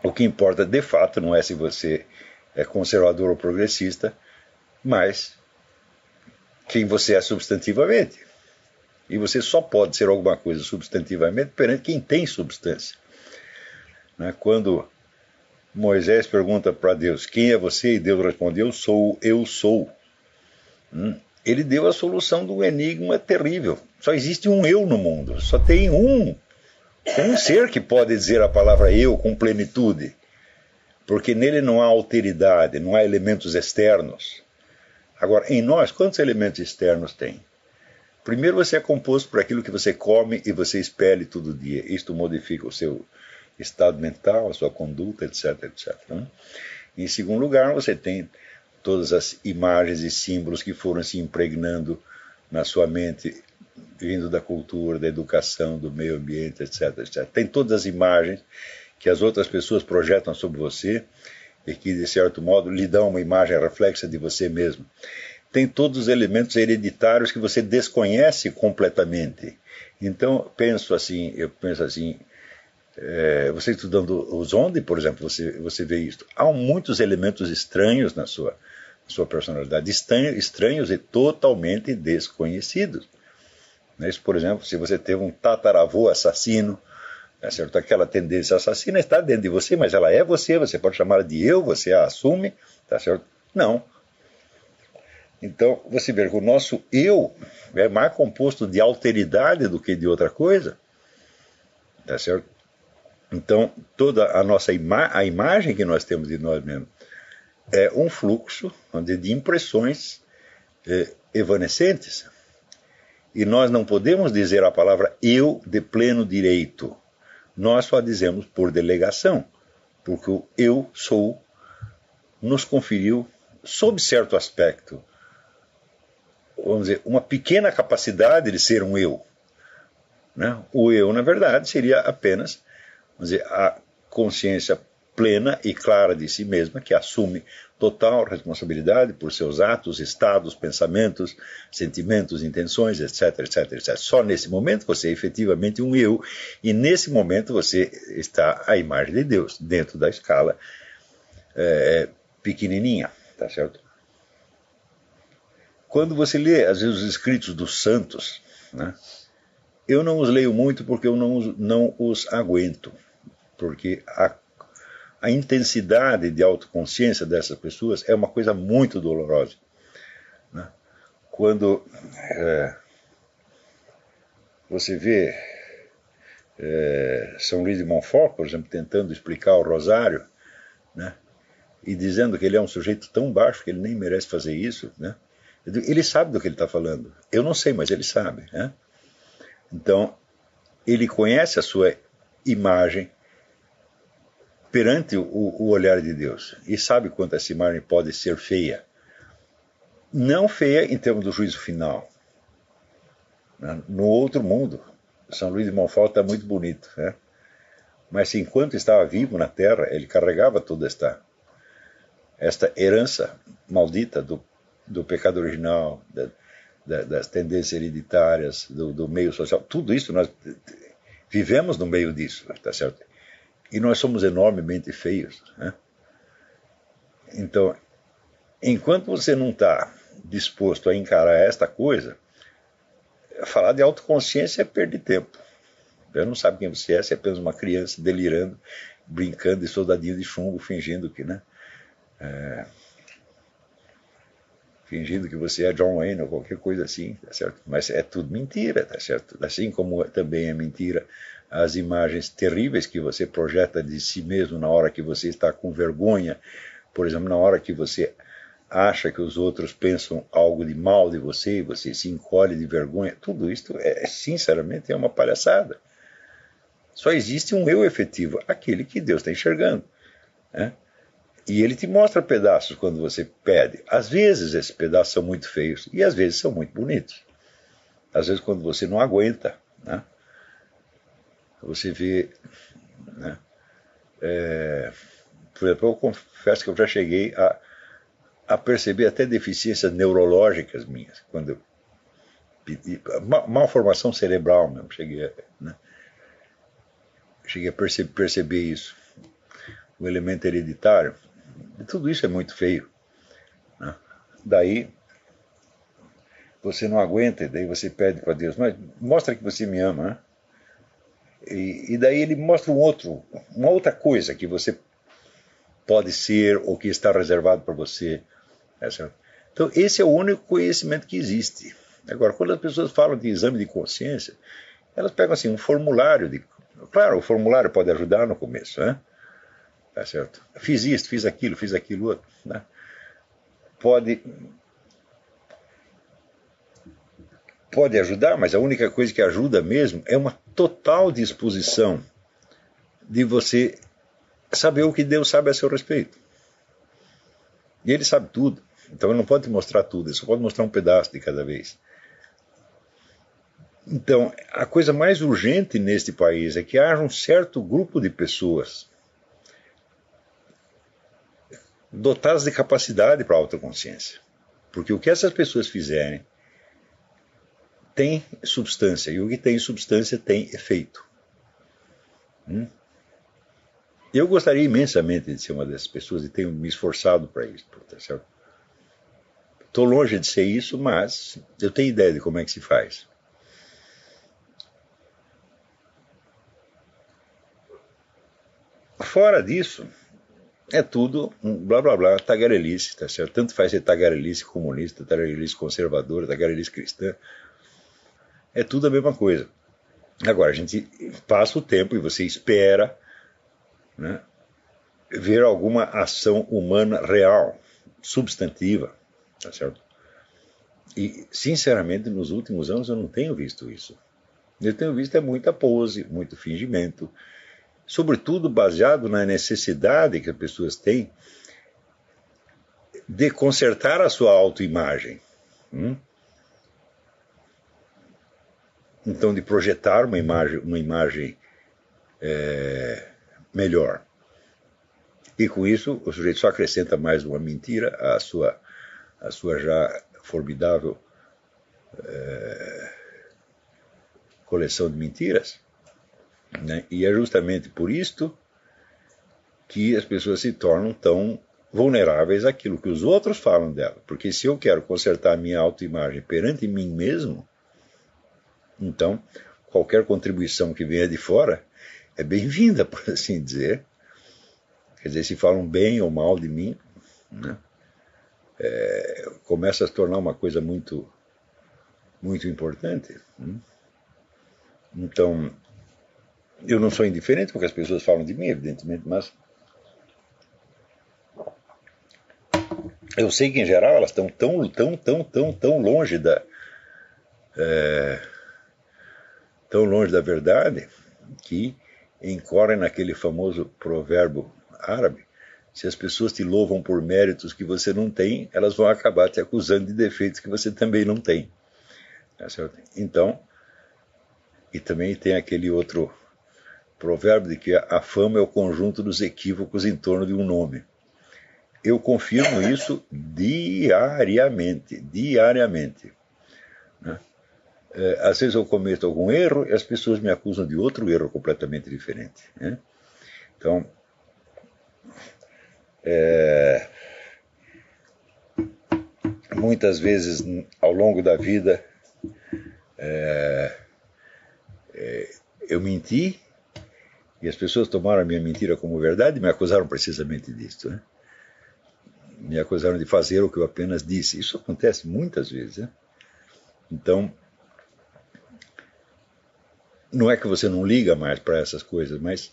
O que importa de fato não é se você é conservador ou progressista, mas quem você é substantivamente. E você só pode ser alguma coisa substantivamente perante quem tem substância. Quando Moisés pergunta para Deus, quem é você? E Deus respondeu, eu sou. Ele deu a solução de um enigma terrível. Só existe um eu no mundo. Só tem um ser que pode dizer a palavra eu com plenitude. Porque nele não há alteridade, não há elementos externos. Agora, em nós, quantos elementos externos tem? Primeiro, você é composto por aquilo que você come e você expele todo dia. Isto modifica o seu estado mental, a sua conduta, etc, etc. Em segundo lugar, você tem todas as imagens e símbolos que foram se impregnando na sua mente, vindo da cultura, da educação, do meio ambiente, etc, etc. Tem todas as imagens que as outras pessoas projetam sobre você e que, de certo modo, lhe dão uma imagem reflexa de você mesmo. Tem todos os elementos hereditários que você desconhece completamente. Então, eu penso assim, você estudando o Zonde, por exemplo, você vê isso. Há muitos elementos estranhos na sua personalidade, estranhos e totalmente desconhecidos. Isso, por exemplo, se você teve um tataravô assassino, certo? Aquela tendência assassina está dentro de você, mas ela é você pode chamá-la de eu, você a assume, tá certo? Não. Então, você vê que o nosso eu é mais composto de alteridade do que de outra coisa, tá certo? Então, toda a nossa a imagem que nós temos de nós mesmos é um fluxo de impressões evanescentes. E nós não podemos dizer a palavra eu de pleno direito. Nós só dizemos por delegação, porque o eu sou nos conferiu, sob certo aspecto, vamos dizer, uma pequena capacidade de ser um eu. O eu, na verdade, seria apenas, vamos dizer, a consciência plena e clara de si mesma, que assume total responsabilidade por seus atos, estados, pensamentos, sentimentos, intenções, etc, etc, etc. Só nesse momento você é efetivamente um eu, e nesse momento você está à imagem de Deus, dentro da escala pequenininha, tá certo? Quando você lê, às vezes, os escritos dos santos, eu não os leio muito porque eu não os aguento, porque a intensidade de autoconsciência dessas pessoas é uma coisa muito dolorosa. Quando você vê São Luís de Montfort, por exemplo, tentando explicar o Rosário, e dizendo que ele é um sujeito tão baixo que ele nem merece fazer isso, ele sabe do que ele está falando. Eu não sei, mas ele sabe. Então, ele conhece a sua imagem perante o olhar de Deus e sabe quanto essa imagem pode ser feia. Não feia em termos do juízo final. No outro mundo, São Luís de Montfort está muito bonito. Mas enquanto estava vivo na Terra, ele carregava toda esta herança maldita do pecado original, das tendências hereditárias, do meio social. Tudo isso nós vivemos no meio disso, tá certo? E nós somos enormemente feios. Então, enquanto você não está disposto a encarar esta coisa, falar de autoconsciência é perder tempo. Você não sabe quem você é apenas uma criança delirando, brincando de soldadinho de chumbo, fingindo que, fingindo que você é John Wayne ou qualquer coisa assim, tá certo? Mas é tudo mentira, tá certo? Assim como também é mentira as imagens terríveis que você projeta de si mesmo na hora que você está com vergonha, por exemplo, na hora que você acha que os outros pensam algo de mal de você e você se encolhe de vergonha. Tudo isso, sinceramente, é uma palhaçada. Só existe um eu efetivo, aquele que Deus está enxergando. E ele te mostra pedaços quando você pede. Às vezes esses pedaços são muito feios e às vezes são muito bonitos. Às vezes quando você não aguenta, você vê... por exemplo, eu confesso que eu já cheguei a perceber até deficiências neurológicas minhas, quando eu pedi... Malformação cerebral mesmo, cheguei a perceber isso. o elemento hereditário. Tudo isso é muito feio, né? Daí você não aguenta, e daí você pede para Deus, mas mostra que você me ama, né? E daí ele mostra uma outra coisa que você pode ser ou que está reservado para você. Então esse é o único conhecimento que existe. Agora, quando as pessoas falam de exame de consciência, elas pegam assim um formulário. Claro, o formulário pode ajudar no começo, né? Tá certo? Fiz isso, fiz aquilo outro, né? Pode ajudar, mas a única coisa que ajuda mesmo é uma total disposição de você saber o que Deus sabe a seu respeito. E Ele sabe tudo. Então Ele não pode te mostrar tudo, Ele só pode mostrar um pedaço de cada vez. Então, a coisa mais urgente neste país é que haja um certo grupo de pessoas dotadas de capacidade para a autoconsciência. Porque o que essas pessoas fizerem tem substância, e o que tem substância tem efeito. Eu gostaria imensamente de ser uma dessas pessoas e tenho me esforçado para isso. Tá certo? Estou longe de ser isso, mas eu tenho ideia de como é que se faz. Fora disso, é tudo um blá blá blá, tagarelice, tá certo? Tanto faz ser tagarelice comunista, tagarelice conservadora, tagarelice cristã. É tudo a mesma coisa. Agora, a gente passa o tempo e você espera, né, ver alguma ação humana real, substantiva, tá certo? E, sinceramente, nos últimos anos eu não tenho visto isso. Eu tenho visto muita pose, muito fingimento, sobretudo baseado na necessidade que as pessoas têm de consertar a sua autoimagem. Então, de projetar uma imagem melhor. E com isso, o sujeito só acrescenta mais uma mentira à sua já formidável coleção de mentiras. Né? E é justamente por isto que as pessoas se tornam tão vulneráveis àquilo que os outros falam dela. Porque se eu quero consertar a minha autoimagem perante mim mesmo, então qualquer contribuição que venha de fora é bem-vinda, por assim dizer. Quer dizer, se falam bem ou mal de mim, né, começa a se tornar uma coisa muito, muito importante. Então, eu não sou indiferente porque as pessoas falam de mim, evidentemente, mas eu sei que, em geral, elas estão tão longe tão longe da verdade que incorrem naquele famoso provérbio árabe: se as pessoas te louvam por méritos que você não tem, elas vão acabar te acusando de defeitos que você também não tem. Tá certo? Então, e também tem aquele outro provérbio de que a fama é o conjunto dos equívocos em torno de um nome. Eu confirmo isso diariamente. Né? Às vezes eu cometo algum erro e as pessoas me acusam de outro erro completamente diferente. Né? Então, muitas vezes ao longo da vida eu menti e as pessoas tomaram a minha mentira como verdade e me acusaram precisamente disso. Né? Me acusaram de fazer o que eu apenas disse. Isso acontece muitas vezes. Né? Então, não é que você não liga mais para essas coisas, mas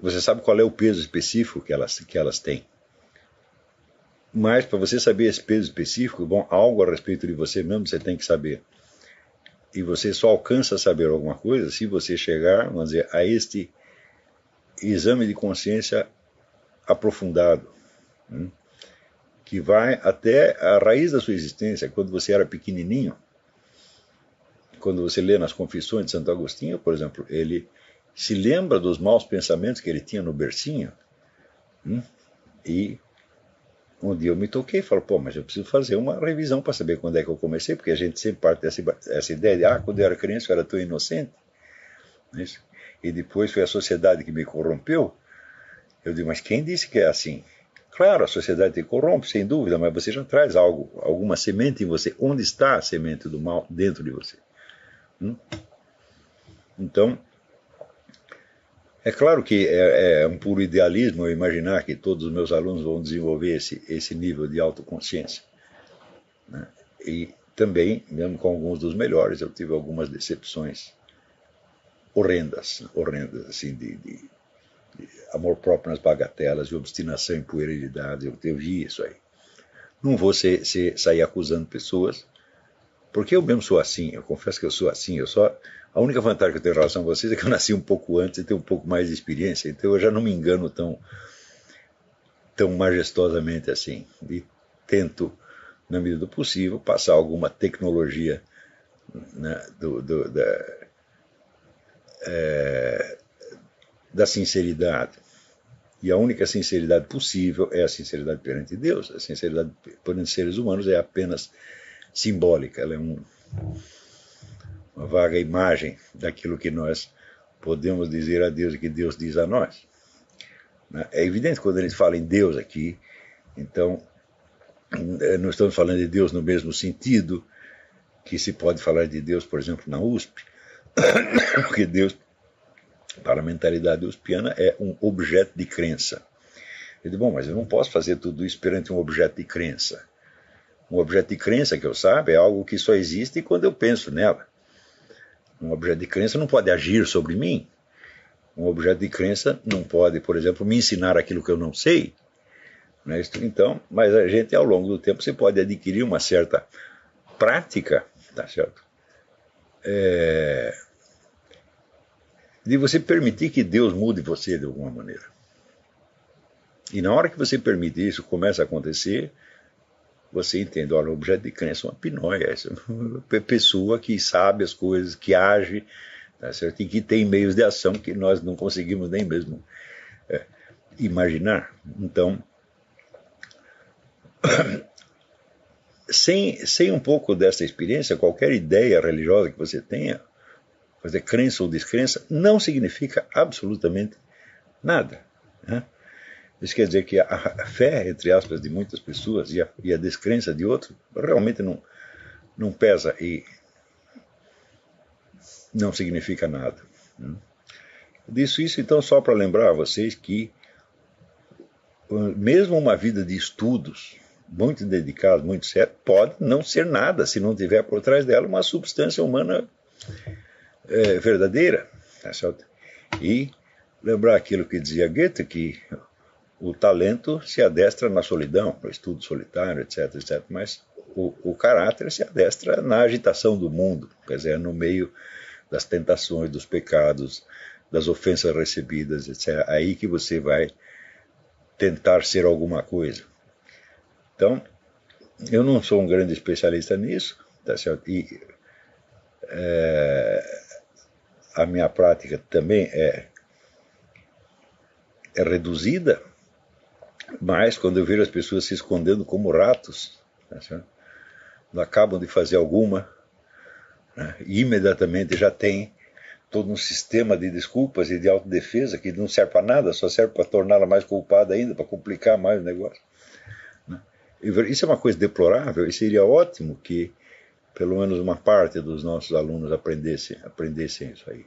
você sabe qual é o peso específico que elas têm. Mas para você saber esse peso específico, bom, algo a respeito de você mesmo você tem que saber. E você só alcança a saber alguma coisa se você chegar, vamos dizer, a este exame de consciência aprofundado, que vai até a raiz da sua existência. Quando você era pequenininho, quando você lê nas Confissões de Santo Agostinho, por exemplo, ele se lembra dos maus pensamentos que ele tinha no bercinho, e um dia eu me toquei e falei, mas eu preciso fazer uma revisão para saber quando é que eu comecei, porque a gente sempre parte dessa ideia de, quando eu era criança eu era tão inocente. e depois foi a sociedade que me corrompeu, eu digo, mas quem disse que é assim? Claro, a sociedade te corrompe, sem dúvida, mas você já traz algo, alguma semente em você. Onde está a semente do mal dentro de você? Então, é claro que é um puro idealismo eu imaginar que todos os meus alunos vão desenvolver esse nível de autoconsciência, né? E também, mesmo com alguns dos melhores, eu tive algumas decepções horrendas, assim, de amor próprio nas bagatelas, de obstinação em puerilidade. Eu vi isso aí. Não vou sair acusando pessoas, porque eu mesmo sou assim, eu confesso que eu sou assim. A única vantagem que eu tenho em relação a vocês é que eu nasci um pouco antes e tenho um pouco mais de experiência, então eu já não me engano tão majestosamente assim. E tento, na medida do possível, passar alguma tecnologia, né, da sinceridade. E a única sinceridade possível é a sinceridade perante Deus. A sinceridade perante seres humanos é apenas simbólica, ela é uma vaga imagem daquilo que nós podemos dizer a Deus e que Deus diz a nós. É evidente que quando eles falam em Deus aqui, então não estamos falando de Deus no mesmo sentido que se pode falar de Deus, por exemplo, na USP, porque Deus, para a mentalidade uspiana, é um objeto de crença. Eu digo, bom, mas eu não posso fazer tudo isso perante um objeto de crença. Um objeto de crença, que eu saiba, é algo que só existe quando eu penso nela. Um objeto de crença não pode agir sobre mim. Um objeto de crença não pode, por exemplo, me ensinar aquilo que eu não sei. Então, mas a gente, ao longo do tempo, você pode adquirir uma certa prática, tá certo? De você permitir que Deus mude você de alguma maneira. E na hora que você permite isso, começa a acontecer, você entende, olha, o objeto de crença é uma pinóia, é uma pessoa que sabe as coisas, que age, tá certo? E que tem meios de ação que nós não conseguimos nem mesmo imaginar. Então, sem um pouco dessa experiência, qualquer ideia religiosa que você tenha, fazer crença ou descrença, não significa absolutamente nada, né? Isso quer dizer que a fé, entre aspas, de muitas pessoas e a descrença de outros realmente não pesa e não significa nada. Disse isso, então, só para lembrar a vocês que mesmo uma vida de estudos muito dedicada, muito séria, pode não ser nada se não tiver por trás dela uma substância humana verdadeira. Tá certo? E lembrar aquilo que dizia Goethe, que o talento se adestra na solidão, no estudo solitário, etc, etc. Mas o caráter se adestra na agitação do mundo, quer dizer, no meio das tentações, dos pecados, das ofensas recebidas, etc. Aí que você vai tentar ser alguma coisa. Então, eu não sou um grande especialista nisso, tá certo? E a minha prática também é reduzida, mas quando eu vejo as pessoas se escondendo como ratos, tá certo? Acabam de fazer alguma, né? E imediatamente já tem todo um sistema de desculpas e de autodefesa que não serve para nada, só serve para torná-la mais culpada ainda, para complicar mais o negócio. Isso é uma coisa deplorável e seria ótimo que pelo menos uma parte dos nossos alunos aprendessem isso aí.